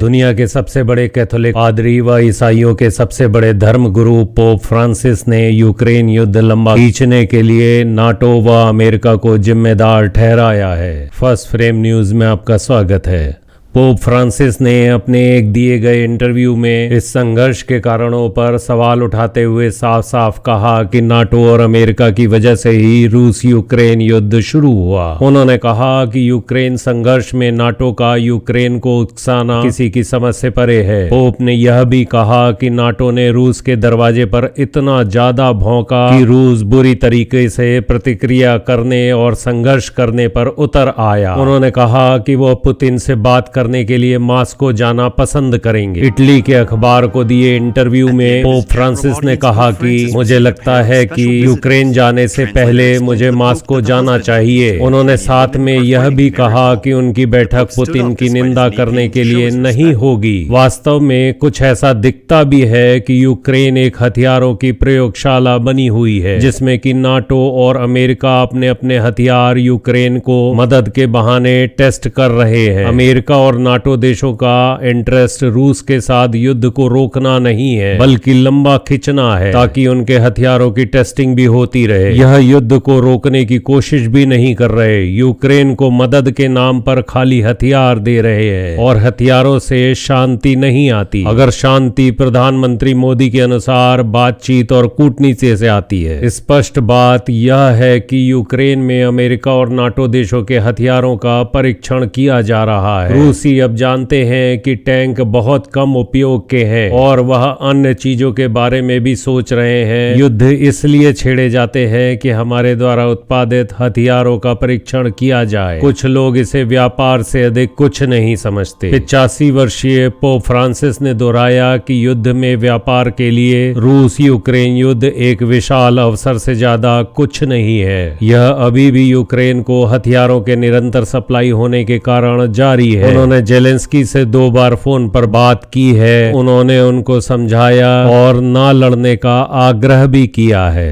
दुनिया के सबसे बड़े कैथोलिक पादरी व ईसाइयों के सबसे बड़े धर्मगुरु पोप फ्रांसिस ने यूक्रेन युद्ध लंबा खींचने के लिए नाटो व अमेरिका को जिम्मेदार ठहराया है। फर्स्ट फ्रेम न्यूज में आपका स्वागत है। पोप फ्रांसिस ने अपने एक दिए गए इंटरव्यू में इस संघर्ष के कारणों पर सवाल उठाते हुए साफ साफ कहा कि नाटो और अमेरिका की वजह से ही रूस यूक्रेन युद्ध शुरू हुआ। उन्होंने कहा कि यूक्रेन संघर्ष में नाटो का यूक्रेन को उकसाना किसी की समझ से परे है। पोप ने यह भी कहा कि नाटो ने रूस के दरवाजे पर इतना ज्यादा भौंका कि रूस बुरी तरीके से प्रतिक्रिया करने और संघर्ष करने पर उतर आया। उन्होंने कहा कि वह पुतिन से बात करने के लिए मॉस्को जाना पसंद करेंगे। इटली के अखबार को दिए इंटरव्यू में पोप फ्रांसिस ने कहा कि मुझे लगता है कि यूक्रेन जाने से पहले मुझे मॉस्को जाना चाहिए। उन्होंने साथ में यह भी कहा कि उनकी बैठक पुतिन की निंदा करने के लिए नहीं होगी। वास्तव में कुछ ऐसा दिखता भी है कि यूक्रेन एक हथियारों की प्रयोगशाला बनी हुई है, जिसमें कि नाटो और अमेरिका अपने अपने हथियार यूक्रेन को मदद के बहाने टेस्ट कर रहे हैं। अमेरिका और नाटो देशों का इंटरेस्ट रूस के साथ युद्ध को रोकना नहीं है, बल्कि लंबा खींचना है ताकि उनके हथियारों की टेस्टिंग भी होती रहे। यह युद्ध को रोकने की कोशिश भी नहीं कर रहे, यूक्रेन को मदद के नाम पर खाली हथियार दे रहे हैं और हथियारों से शांति नहीं आती। अगर शांति प्रधानमंत्री मोदी के अनुसार बातचीत और कूटनीति से आती है। स्पष्ट बात यह है कि यूक्रेन में अमेरिका और नाटो देशों के हथियारों का परीक्षण किया जा रहा है। रूसी अब जानते हैं कि टैंक बहुत कम उपयोग के हैं और वह अन्य चीजों के बारे में भी सोच रहे हैं। युद्ध इसलिए छेड़े जाते हैं कि हमारे द्वारा उत्पादित हथियारों का परीक्षण किया जाए। कुछ लोग इसे व्यापार से अधिक कुछ नहीं समझते। 85 वर्षीय पोप फ्रांसिस ने दोहराया कि युद्ध में व्यापार के लिए रूस यूक्रेन युद्ध एक विशाल अवसर से ज्यादा कुछ नहीं है। यह अभी भी यूक्रेन को हथियारों के निरंतर सप्लाई होने के कारण जारी है। उन्होंने जेलेंस्की से 2 बार फोन पर बात की है। उन्होंने उनको समझाया और ना लड़ने का आग्रह भी किया है।